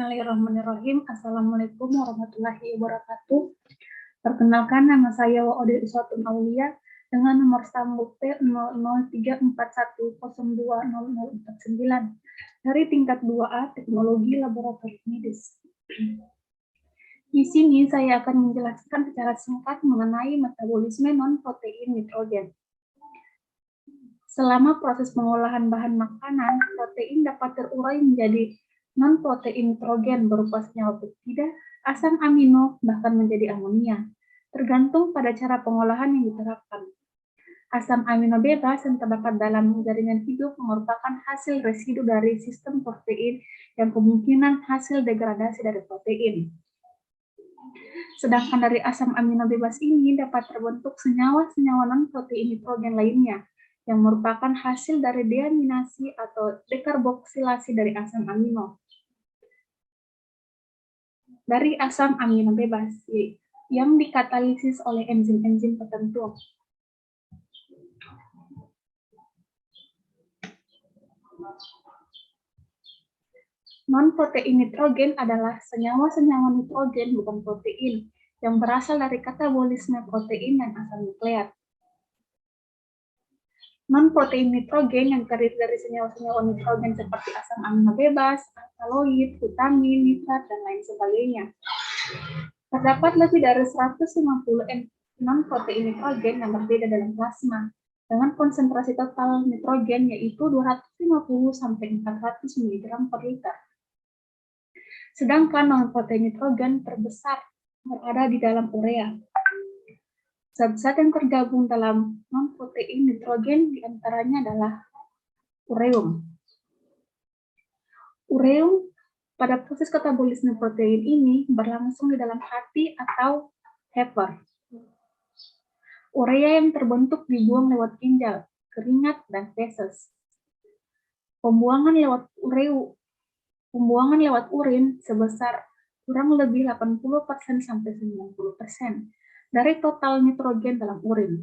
Bismillahirrahmanirrahim. Assalamualaikum warahmatullahi wabarakatuh. Perkenalkan, nama saya Waode Uswatun Aulia dengan nomor sambung T00341020049 dari tingkat 2A Teknologi Laboratorium Medis. Di sini saya akan menjelaskan secara singkat mengenai metabolisme non-protein nitrogen. Selama proses pengolahan bahan makanan, protein dapat terurai menjadi non-protein nitrogen berupa senyawa peptida, asam amino, bahkan menjadi amonia, tergantung pada cara pengolahan yang diterapkan. Asam amino bebas yang terdapat dalam jaringan hidup merupakan hasil residu dari sistem protein yang kemungkinan hasil degradasi dari protein. Sedangkan dari asam amino bebas ini dapat terbentuk senyawa-senyawa non-protein nitrogen lainnya, yang merupakan hasil dari deaminasi atau dekarboksilasi dari asam amino. Dari asam amino bebas, yang dikatalisis oleh enzim-enzim tertentu. Non-protein nitrogen adalah senyawa-senyawa nitrogen bukan protein, yang berasal dari katabolisme protein dan asam nukleat. Non-protein nitrogen yang terdiri dari senyawa-senyawa nitrogen seperti asam amino bebas, alkaloid, vitamin, nitrat, dan lain sebagainya. Terdapat lebih dari 150 non-protein nitrogen yang berbeda dalam plasma, dengan konsentrasi total nitrogen yaitu 250–400 mg per liter. Sedangkan non-protein nitrogen terbesar berada di dalam urea. Zat-zat yang tergabung dalam non-protein nitrogen diantaranya adalah ureum. Ureum pada proses katabolisme protein ini berlangsung di dalam hati atau heifer. Urea yang terbentuk dibuang lewat ginjal, keringat, dan feses. Pembuangan lewat urin sebesar kurang lebih 80–90% dari total nitrogen dalam urin.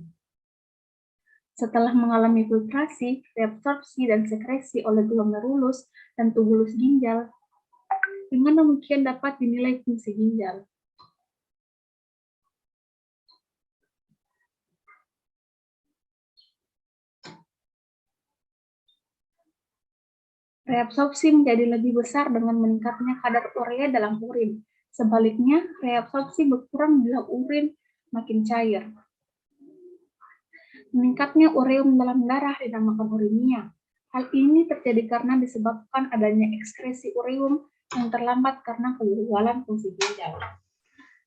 Setelah mengalami filtrasi, reabsorpsi, dan sekresi oleh glomerulus dan tubulus ginjal, dengan demikian dapat dinilai fungsi ginjal. Reabsorpsi menjadi lebih besar dengan meningkatnya kadar urea dalam urin. Sebaliknya, reabsorpsi berkurang bila urin makin cair. Meningkatnya ureum dalam darah dinamakan uremia. Hal ini terjadi karena disebabkan adanya ekskresi ureum yang terlambat karena kegagalan fungsi ginjal.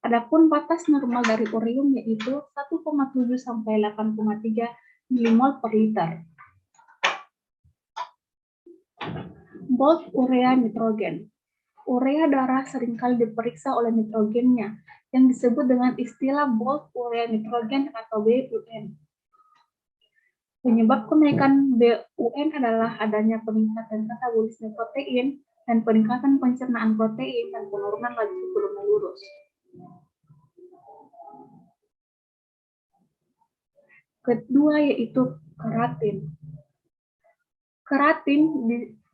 Adapun batas normal dari ureum yaitu 1,7–8,3 mmol per liter. Bulk urea nitrogen. Urea darah seringkali diperiksa oleh nitrogennya, yang disebut dengan istilah bulk urea nitrogen atau BUN. Penyebab kenaikan BUN adalah adanya peningkatan katabolisme protein dan peningkatan pencernaan protein dan penurunan laju glomerulus. Kedua yaitu keratin. Keratin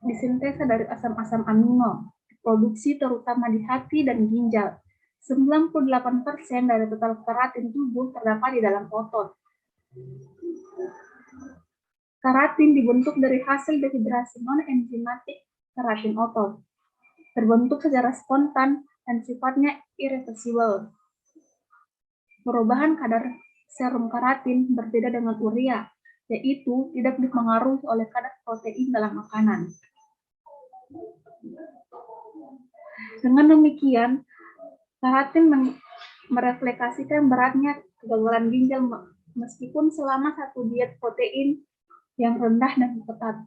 disintesa dari asam-asam amino, diproduksi terutama di hati dan ginjal. 98% dari total keratin tubuh terdapat di dalam otot. Keratin dibentuk dari hasil dehidrasi non-enzimatik keratin otot. Terbentuk secara spontan dan sifatnya irreversibel. Perubahan kadar serum keratin berbeda dengan urea, yaitu tidak dipengaruhi oleh kadar protein dalam makanan. Dengan demikian, keratin merefleksikan beratnya kegagalan ginjal meskipun selama satu diet protein yang rendah dan ketat.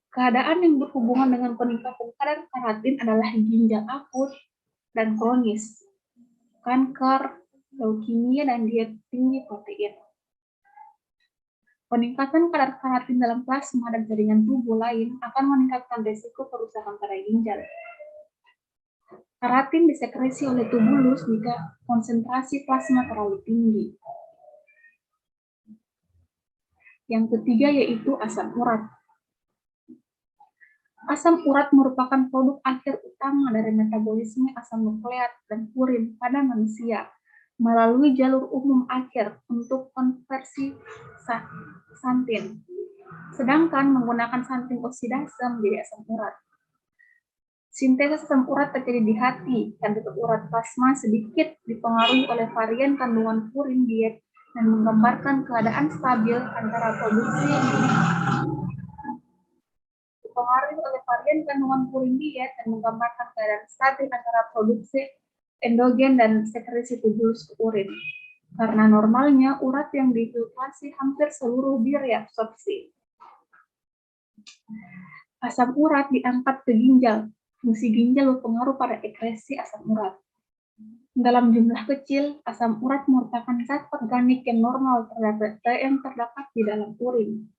Keadaan yang berhubungan dengan peningkatan kadar keratin adalah ginjal akut dan kronis, kanker, leukemia, dan diet tinggi protein. Peningkatan kadar keratin dalam plasma dan jaringan tubuh lain akan meningkatkan risiko kerusakan pada ginjal. Keratin disekresi oleh tubulus jika konsentrasi plasma terlalu tinggi. Yang ketiga yaitu asam urat. Asam urat merupakan produk akhir utama dari metabolisme asam nukleat dan purin pada manusia melalui jalur umum akhir untuk konversi santin. Sedangkan menggunakan santin oksidase menjadi asam urat. Sintesis asam urat terjadi di hati, kandidat urat plasma sedikit dipengaruhi oleh varian kandungan purin diet dan menggambarkan keadaan stabil antara produksi endogen dan sekresi tubuh ke urin. Karena normalnya urat yang difiltrasi hampir seluruh direabsorpsi. Asam urat diangkat ke ginjal. Fungsi ginjal berpengaruh pada ekresi asam urat. Dalam jumlah kecil, asam urat merupakan zat organik yang normal terdapat di dalam urin.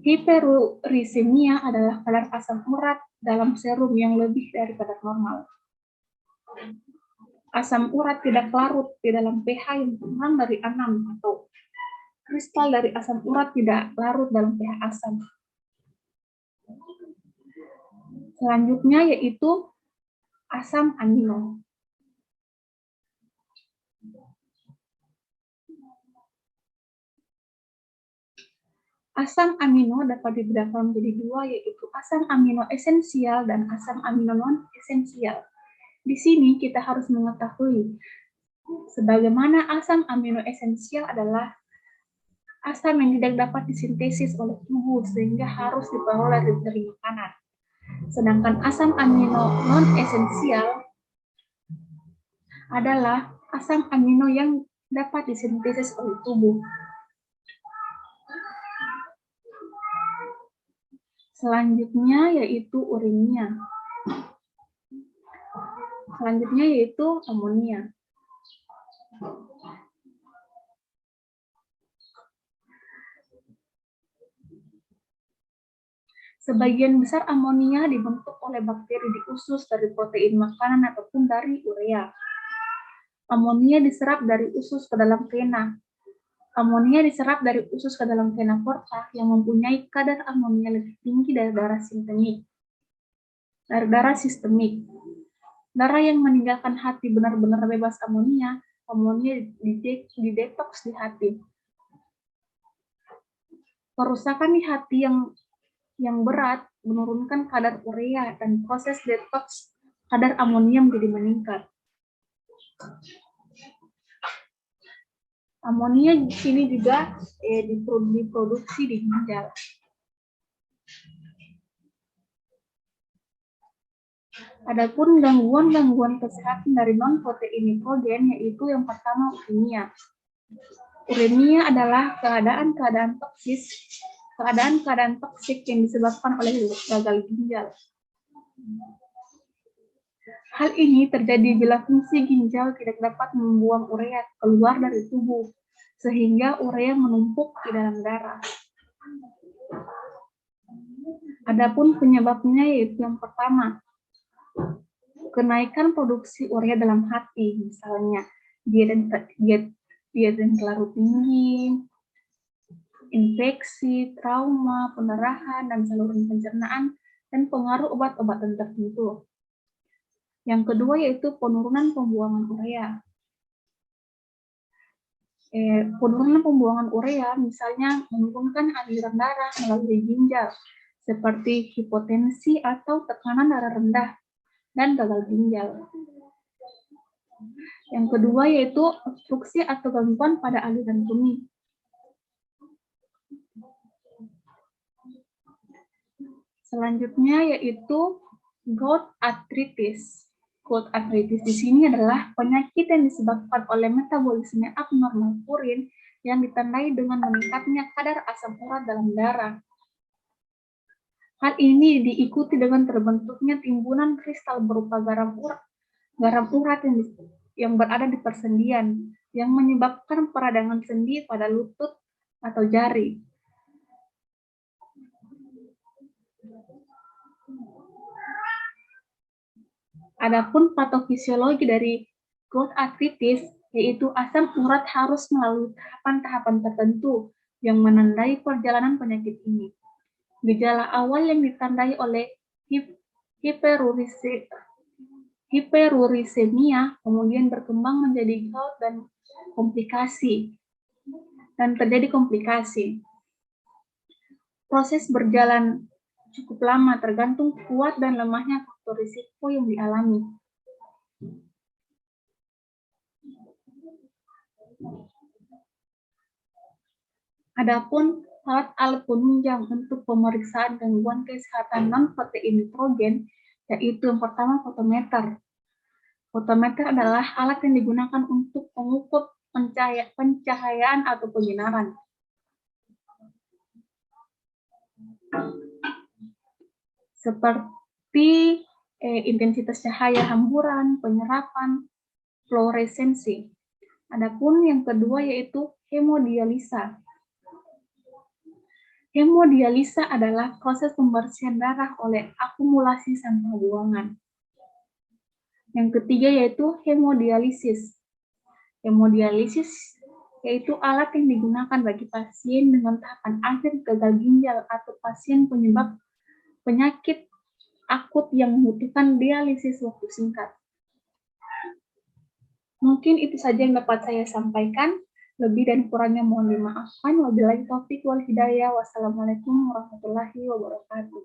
Hiperurisemia adalah kadar asam urat dalam serum yang lebih daripada normal. Asam urat tidak larut di dalam pH yang kurang dari 6 atau kristal dari asam urat tidak larut dalam pH asam. Selanjutnya yaitu asam amino. Asam amino dapat dibedakan menjadi dua, yaitu asam amino esensial dan asam amino non-esensial. Di sini kita harus mengetahui, sebagaimana asam amino esensial adalah asam yang tidak dapat disintesis oleh tubuh sehingga harus diperoleh dari makanan. Sedangkan asam amino non-esensial adalah asam amino yang dapat disintesis oleh tubuh. Selanjutnya yaitu urea. Selanjutnya yaitu amonia. Sebagian besar amonia dibentuk oleh bakteri di usus dari protein makanan ataupun dari urea. Amonia diserap dari usus ke dalam vena. Amonia diserap dari usus ke dalam vena porta yang mempunyai kadar amonia lebih tinggi dari darah sistemik. Darah yang meninggalkan hati benar-benar bebas amonia didetoks di hati. Kerusakan di hati yang berat menurunkan kadar urea dan proses detoks kadar amonia menjadi meningkat. Amonia di sini juga diproduksi di ginjal. Adapun gangguan kesehatan dari non-protein nitrogen yaitu yang pertama uremia. Uremia adalah keadaan-keadaan toksik yang disebabkan oleh gagal ginjal. Hal ini terjadi bila fungsi ginjal tidak dapat membuang urea keluar dari tubuh, sehingga urea menumpuk di dalam darah. Adapun penyebabnya yaitu yang pertama, kenaikan produksi urea dalam hati, misalnya diet yang terlalu tinggi, infeksi, trauma, pendarahan, dan saluran pencernaan, dan pengaruh obat-obatan tertentu. Yang kedua yaitu penurunan pembuangan urea. Penurunan pembuangan urea misalnya menurunkan aliran darah melalui ginjal, seperti hipotensi atau tekanan darah rendah dan gagal ginjal. Yang kedua yaitu obstruksi atau gangguan pada aliran kemih. Selanjutnya yaitu gout arthritis. Gout arthritis di sini adalah penyakit yang disebabkan oleh metabolisme abnormal purin yang ditandai dengan meningkatnya kadar asam urat dalam darah. Hal ini diikuti dengan terbentuknya timbunan kristal berupa garam urat yang berada di persendian yang menyebabkan peradangan sendi pada lutut atau jari. Adapun patofisiologi dari gout arthritis yaitu asam urat harus melalui tahapan-tahapan tertentu yang menandai perjalanan penyakit ini. Gejala awal yang ditandai oleh hiperurisemia kemudian berkembang menjadi gout dan terjadi komplikasi. Proses berjalan cukup lama tergantung kuat dan lemahnya faktor risiko yang dialami. Adapun alat-alat penunjang untuk pemeriksaan gangguan kesehatan non-protein nitrogen, yaitu yang pertama fotometer. Fotometer adalah alat yang digunakan untuk mengukur pencahayaan atau penyinaran. Seperti intensitas cahaya hamburan, penyerapan, fluoresensi. Adapun yang kedua yaitu hemodialisa. Hemodialisa adalah proses pembersihan darah oleh akumulasi sampah buangan. Yang ketiga yaitu hemodialisis. Hemodialisis yaitu alat yang digunakan bagi pasien dengan tahapan akhir gagal ginjal atau pasien penyebab penyakit akut yang membutuhkan dialisis waktu singkat. Mungkin itu saja yang dapat saya sampaikan. Lebih dan kurangnya mohon dimaafkan. Wabillahi taufiq wal hidayah. Wassalamualaikum warahmatullahi wabarakatuh.